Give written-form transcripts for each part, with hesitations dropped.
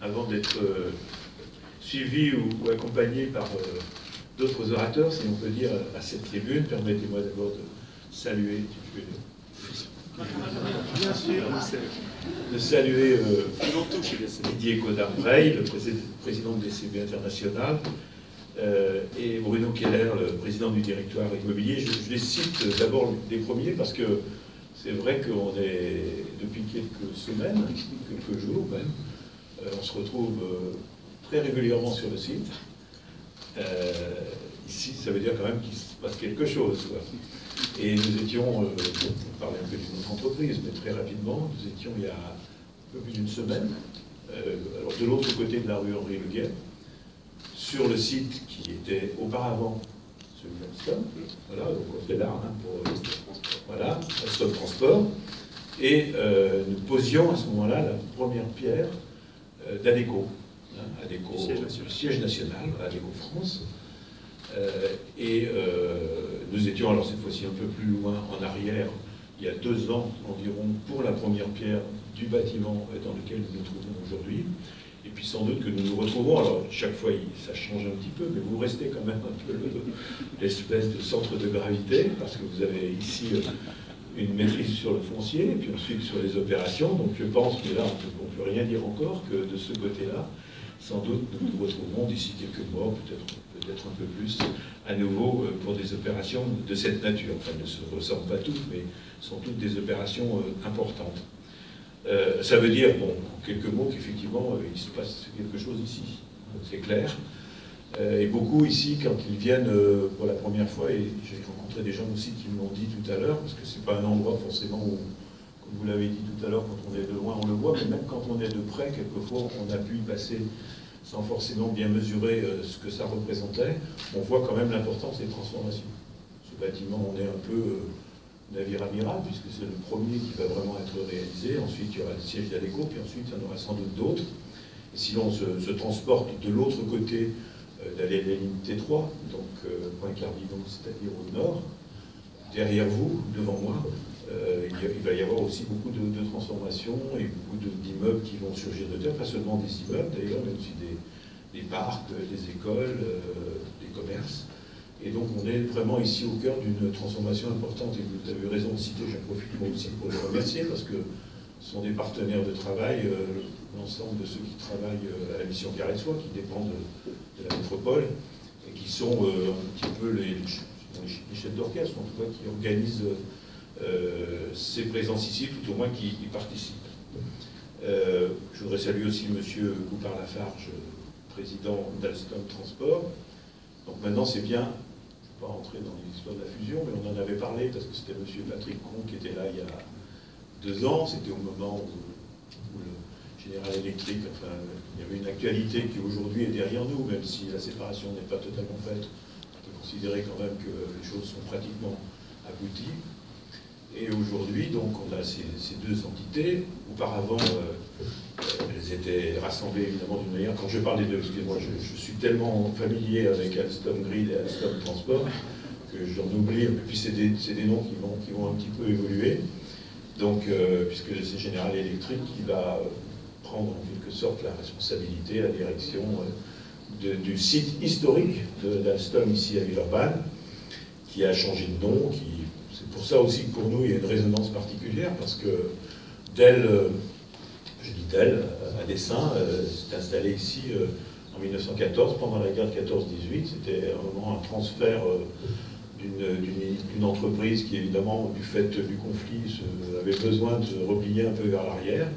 avant d'être suivi ou accompagné par d'autres orateurs, si on peut dire, à cette tribune, permettez-moi d'abord de saluer, bien sûr, de saluer Didier Godard-Breil, le président de DCB International, et Bruno Keller, le président du directoire immobilier. Je les cite d'abord les premiers parce que c'est vrai qu'on est, depuis quelques semaines, quelques jours même, on se retrouve très régulièrement sur le site. Ici, ça veut dire quand même qu'il se passe quelque chose, quoi. Et nous étions, on parlait un peu d'une autre entreprise, mais très rapidement, nous étions il y a un peu plus d'une semaine, alors de l'autre côté de la rue Henri Le Guay, sur le site qui était auparavant celui d'Alstom. Voilà, donc on fait là pour voilà, Alstom Transport. Et nous posions à ce moment-là la première pierre d'Adecco, Adecco, siège national, Adecco France. Nous étions alors cette fois-ci un peu plus loin en arrière, il y a 2 ans environ, pour la première pierre du bâtiment dans lequel nous nous trouvons aujourd'hui. Et puis sans doute que nous nous retrouvons, alors chaque fois ça change un petit peu, mais vous restez quand même un peu l'espèce de centre de gravité, parce que vous avez ici une maîtrise sur le foncier, et puis ensuite sur les opérations. Donc je pense, mais là on ne peut rien dire encore, que de ce côté-là, sans doute nous nous retrouverons d'ici quelques mois, peut-être un peu plus, à nouveau pour des opérations de cette nature. Enfin, elles ne se ressemblent pas toutes, mais sont toutes des opérations importantes. Ça veut dire, bon, en quelques mots, qu'effectivement, il se passe quelque chose ici, c'est clair. Et beaucoup ici, quand ils viennent pour la première fois, et j'ai rencontré des gens aussi qui me l'ont dit tout à l'heure, parce que c'est pas un endroit forcément où, comme vous l'avez dit tout à l'heure, quand on est de loin on le voit, mais même quand on est de près, quelquefois on a pu y passer sans forcément bien mesurer ce que ça représentait. On voit quand même l'importance des transformations. Ce bâtiment, on est un peu navire amiral, puisque c'est le premier qui va vraiment être réalisé. Ensuite, il y aura le siège d'Adecco, puis ensuite, il y en aura sans doute d'autres. Et si l'on se transporte de l'autre côté d'aller la ligne T3, donc Pointe-Cardinaux, c'est-à-dire au nord, derrière vous, devant moi, il va y avoir aussi beaucoup de transformations et beaucoup d'immeubles qui vont surgir de terre, pas seulement des immeubles d'ailleurs, mais aussi des parcs, des écoles, des commerces. Et donc on est vraiment ici au cœur d'une transformation importante, et vous avez raison de citer, j'en profite moi aussi pour les remercier, parce que ce sont des partenaires de travail, l'ensemble de ceux qui travaillent à la mission Carré-de-Soie, qui dépendent de la métropole, et qui sont un petit peu les chefs d'orchestre, en tout cas, qui organisent ces présences ici, tout au moins qui y participent. Je voudrais saluer aussi M. Goupart-Lafarge, président d'Alstom Transport. Donc maintenant c'est bien, je ne vais pas rentrer dans l'histoire de la fusion, mais on en avait parlé parce que c'était M. Patrick Combe qui était là il y a 2 ans, c'était au moment où le Général Electric, enfin, il y avait une actualité qui aujourd'hui est derrière nous, même si la séparation n'est pas totalement faite. On peut considérer quand même que les choses sont pratiquement abouties. Et aujourd'hui, donc, on a ces 2 entités. Auparavant, elles étaient rassemblées évidemment d'une manière. Quand je parle des 2, excusez-moi, je suis tellement familier avec Alstom Grid et Alstom Transport que j'en oublie. Et puis c'est des noms qui vont un petit peu évoluer. Donc, puisque c'est General Electric qui va prendre en quelque sorte la responsabilité, la direction du site historique d'Alstom ici à Villeurbanne, qui a changé de nom, c'est pour ça aussi que pour nous il y a une résonance particulière, parce que Dell, je dis Dell à dessein, s'est installé ici en 1914, pendant la guerre de 14-18. C'était vraiment un transfert d'une entreprise qui, évidemment, du fait du conflit, avait besoin de se replier un peu vers l'arrière.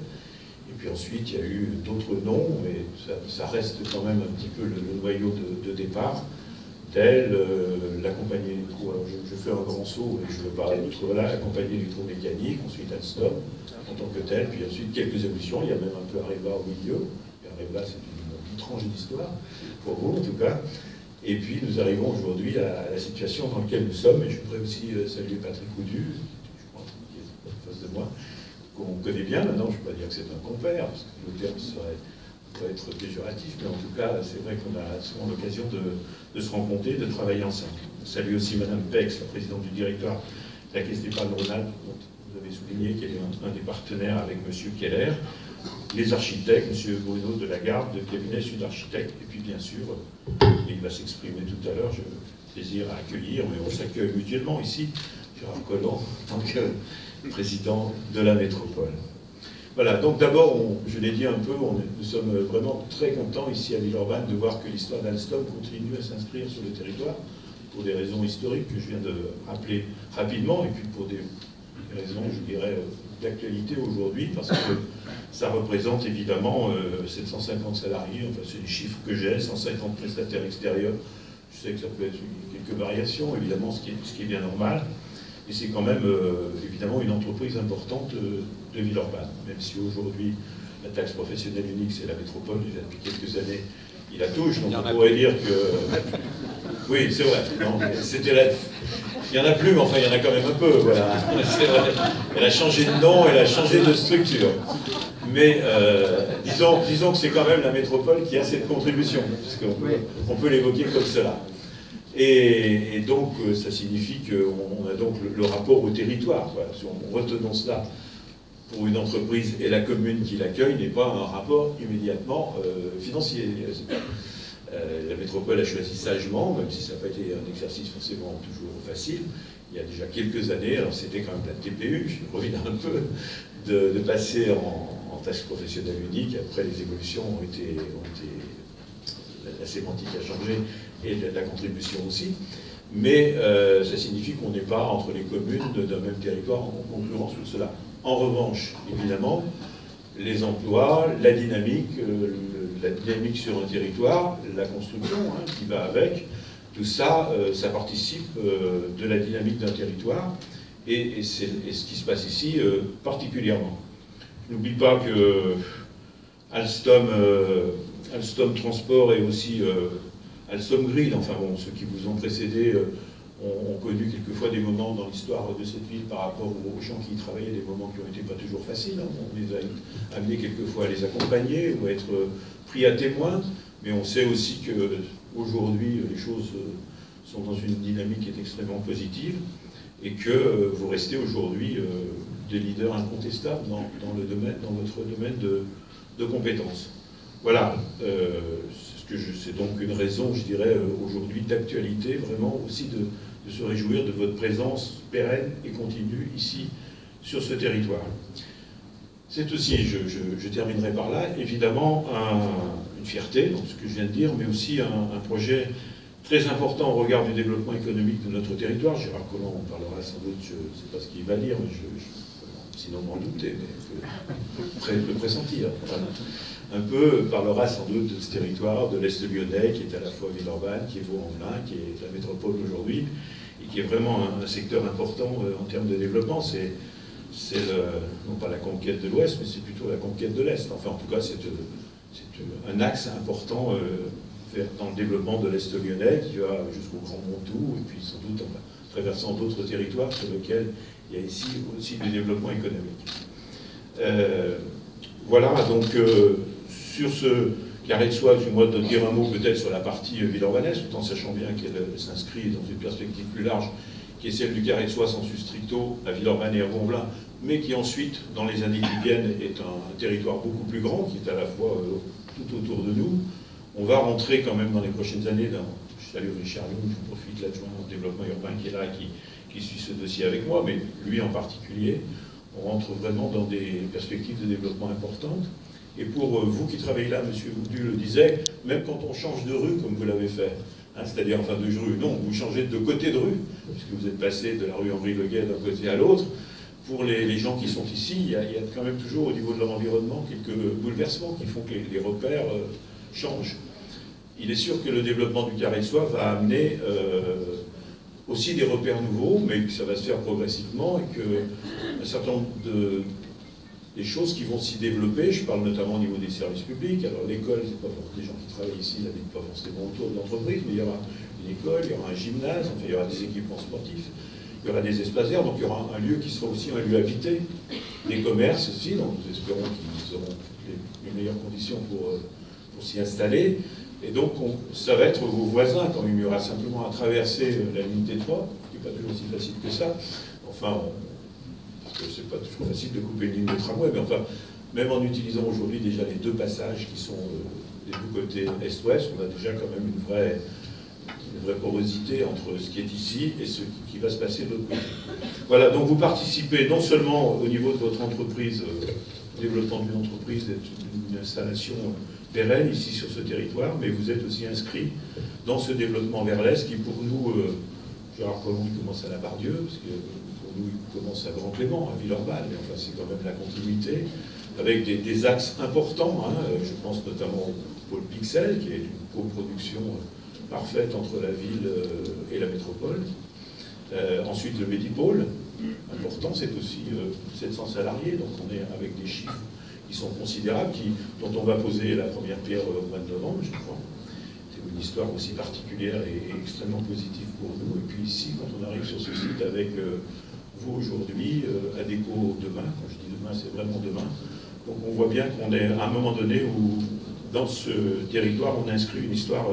Et puis ensuite, il y a eu d'autres noms, mais ça reste quand même un petit peu le noyau de départ. Dell, la compagnie électro, alors je fais un grand saut et je veux parler d'autre, voilà, la compagnie électromécanique, ensuite Alstom en tant que telle, puis ensuite quelques évolutions, il y a même un peu Areva au milieu, et Areva c'est une tranche d'histoire, pour vous en tout cas. Et puis nous arrivons aujourd'hui à la situation dans laquelle nous sommes, et je voudrais aussi saluer Patrick Coudu, je crois qui est en face de moi, qu'on connaît bien maintenant, je ne peux pas dire que c'est un compère, parce que le terme doit être péjoratif, mais en tout cas, c'est vrai qu'on a souvent l'occasion de se rencontrer, de travailler ensemble. Je salue aussi Mme Pex, la présidente du directoire de la Caisse d'épargne Rhône-Alpes, dont vous avez souligné qu'elle est un des partenaires avec M. Keller. les architectes, M. Bruno Delagarde, de cabinet Sud Architecte, et puis bien sûr, il va s'exprimer tout à l'heure, j'ai plaisir à accueillir, mais on s'accueille mutuellement ici, Gérard Collomb, en tant que président de la métropole. Voilà, donc d'abord, je l'ai dit un peu, nous sommes vraiment très contents ici à Villeurbanne de voir que l'histoire d'Alstom continue à s'inscrire sur le territoire, pour des raisons historiques que je viens de rappeler rapidement, et puis pour des raisons, je dirais, d'actualité aujourd'hui, parce que ça représente évidemment 750 salariés, enfin c'est les chiffres que j'ai, 150 prestataires extérieurs. Je sais que ça peut être quelques variations, évidemment, ce qui est bien normal. Et c'est quand même, évidemment, une entreprise importante de Villeurbanne. Même si aujourd'hui, la taxe professionnelle unique, c'est la métropole, déjà depuis quelques années, il la touche. Donc on pourrait dire que... Oui, c'est vrai. C'était la... Il n'y en a plus, mais enfin, il y en a quand même un peu. Voilà. C'est vrai. Elle a changé de nom, elle a changé de structure. Mais disons que c'est quand même la métropole qui a cette contribution, parce qu'on peut l'évoquer comme cela. Et donc, ça signifie qu'on a donc le rapport au territoire. Voilà. Si on retenons cela pour une entreprise et la commune qui l'accueille n'est pas un rapport immédiatement financier. La métropole a choisi sagement, même si ça n'a pas été un exercice forcément toujours facile, il y a déjà quelques années, alors c'était quand même la TPU, je reviens un peu, de passer en taxe professionnelle unique. Après, les évolutions ont été la sémantique a changé et la contribution aussi. Mais ça signifie qu'on n'est pas entre les communes d'un même territoire en concurrence sur cela. En revanche, évidemment, les emplois, la dynamique sur un territoire, la construction qui va avec, tout ça, ça participe de la dynamique d'un territoire, et c'est ce qui se passe ici particulièrement. Je n'oublie pas que Alstom Transport et aussi Alstom Grid, enfin bon, ceux qui vous ont précédé ont connu quelquefois des moments dans l'histoire de cette ville par rapport aux gens qui y travaillaient, des moments qui n'ont été pas toujours faciles. On les a amenés quelquefois à les accompagner ou à être pris à témoin, mais on sait aussi qu'aujourd'hui les choses sont dans une dynamique qui est extrêmement positive et que vous restez aujourd'hui des leaders incontestables dans votre domaine de compétences. Voilà, c'est donc une raison, je dirais, aujourd'hui d'actualité, vraiment aussi de se réjouir de votre présence pérenne et continue ici, sur ce territoire. C'est aussi, je terminerai par là, évidemment, une fierté, donc ce que je viens de dire, mais aussi un projet très important au regard du développement économique de notre territoire. Gérard Collomb en parlera sans doute, je ne sais pas ce qu'il va dire, mais sinon m'en douter, mais le pressentir. Voilà. Un peu parlera sans doute de ce territoire, de l'Est lyonnais, qui est à la fois Villeurbanne, qui est Vaux-en-Velin, qui est la métropole aujourd'hui, et qui est vraiment un secteur important en termes de développement. C'est non pas la conquête de l'Ouest, mais c'est plutôt la conquête de l'Est. Enfin, en tout cas, c'est un axe important dans le développement de l'Est lyonnais, qui va jusqu'au Grand Montou, et puis sans doute en traversant d'autres territoires sur lesquels il y a ici aussi du développement économique. Voilà, donc sur ce carré de soie, je vais dire un mot peut-être sur la partie villeurbannaise, tout en sachant bien qu'elle s'inscrit dans une perspective plus large, qui est celle du carré de soie sensu stricto à Villeurbanne et à Vaux-en-Velin, mais qui ensuite, dans les années qui viennent, est un territoire beaucoup plus grand, qui est à la fois tout autour de nous. On va rentrer quand même dans les prochaines années, je salue Richard Young, je profite l'adjoint au développement urbain qui est là, qui suit ce dossier avec moi, mais lui en particulier, on rentre vraiment dans des perspectives de développement importantes. Et pour vous qui travaillez là, M. Oudu le disait, même quand on change de rue, comme vous l'avez fait, c'est-à-dire enfin de rue, non, vous changez de côté de rue, puisque vous êtes passé de la rue Henri Leguet d'un côté à l'autre. Pour les gens qui sont ici, il y a quand même toujours au niveau de leur environnement quelques bouleversements qui font que les repères changent. Il est sûr que le développement du carré de soie va amener aussi des repères nouveaux, mais que ça va se faire progressivement et qu'un certain nombre des choses qui vont s'y développer, je parle notamment au niveau des services publics. Alors l'école, c'est pas forcément des gens qui travaillent ici, n'habitent pas forcément autour de l'entreprise, mais il y aura une école, il y aura un gymnase, enfin, il y aura des équipements sportifs, il y aura des espaces verts, donc il y aura un lieu qui sera aussi un lieu habité, des commerces aussi, donc nous espérons qu'ils auront les meilleures conditions pour s'y installer. Et donc, ça va être vos voisins, quand il y aura simplement à traverser la ligne T3, qui n'est pas toujours aussi facile que ça. Enfin, parce que c'est pas toujours facile de couper une ligne de tramway, mais enfin, même en utilisant aujourd'hui déjà les deux passages qui sont des deux côtés est-ouest, on a déjà quand même une vraie porosité entre ce qui est ici et ce qui va se passer de l'autre côté. Voilà, donc vous participez non seulement au niveau de votre entreprise, au développement d'une entreprise, d'une installation pérenne ici sur ce territoire, mais vous êtes aussi inscrit dans ce développement vers l'Est qui pour nous, Gérard Collomb il commence à la Bardieu, parce que pour nous il commence à Grand Clément, à Villeurbanne, mais enfin c'est quand même la continuité, avec des axes importants, hein, je pense notamment au pôle Pixel, qui est une coproduction parfaite entre la ville et la métropole. Ensuite, le Médipôle, important, c'est aussi 700 salariés, donc on est avec des chiffres qui sont considérables, dont on va poser la première pierre au mois de novembre, je crois. C'est une histoire aussi particulière et extrêmement positive pour nous. Et puis ici, quand on arrive sur ce site avec vous aujourd'hui, Adéco demain, quand je dis demain, c'est vraiment demain, donc on voit bien qu'on est à un moment donné où, dans ce territoire, on inscrit une histoire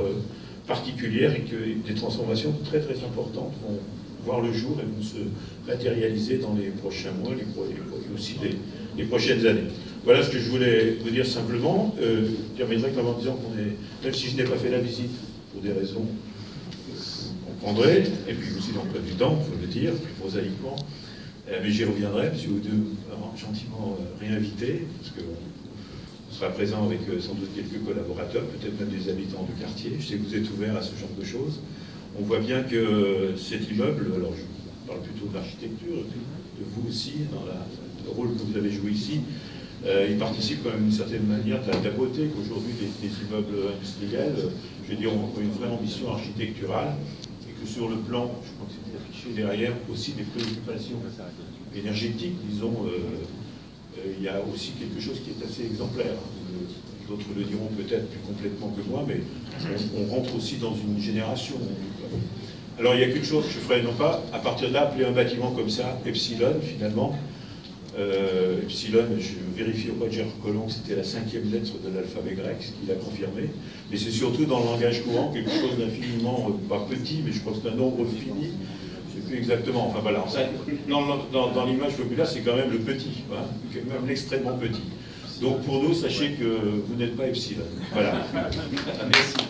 particulière et que des transformations très très importantes vont voir le jour et vont se matérialiser dans les prochains mois et aussi les prochaines années. Voilà ce que je voulais vous dire simplement. Je terminerai en disant qu'on est, même si je n'ai pas fait la visite pour des raisons que vous comprendrez, et puis aussi l'emploi du temps, il faut le dire, plus prosaïquement, mais j'y reviendrai, parce que vous deux gentiment réinvités, parce que on sera présent avec sans doute quelques collaborateurs, peut-être même des habitants du quartier. Je sais que vous êtes ouverts à ce genre de choses. On voit bien que cet immeuble, alors je parle plutôt de l'architecture, de vous aussi, dans le rôle que vous avez joué ici, il participe quand même d'une certaine manière de la beauté qu'aujourd'hui les immeubles industriels, je veux dire, ont une vraie ambition architecturale, et que sur le plan, je crois que c'était affiché derrière, aussi des préoccupations énergétiques, disons, il y a aussi quelque chose qui est assez exemplaire. D'autres le diront peut-être plus complètement que moi, mais on rentre aussi dans une génération. Alors il y a quelque chose que je ferais, non pas à partir de là, appeler un bâtiment comme ça, Epsilon, finalement. Epsilon, je vérifie auprès de Gérard Collomb que c'était la 5e lettre de l'alphabet grec, ce qu'il a confirmé. Mais c'est surtout dans le langage courant quelque chose d'infiniment, pas petit, mais je crois que c'est un nombre fini. Je ne sais plus exactement. Enfin voilà, dans l'image populaire, c'est quand même le petit, hein, même l'extrêmement petit. Donc pour nous, sachez que vous n'êtes pas Epsilon. Voilà. Merci.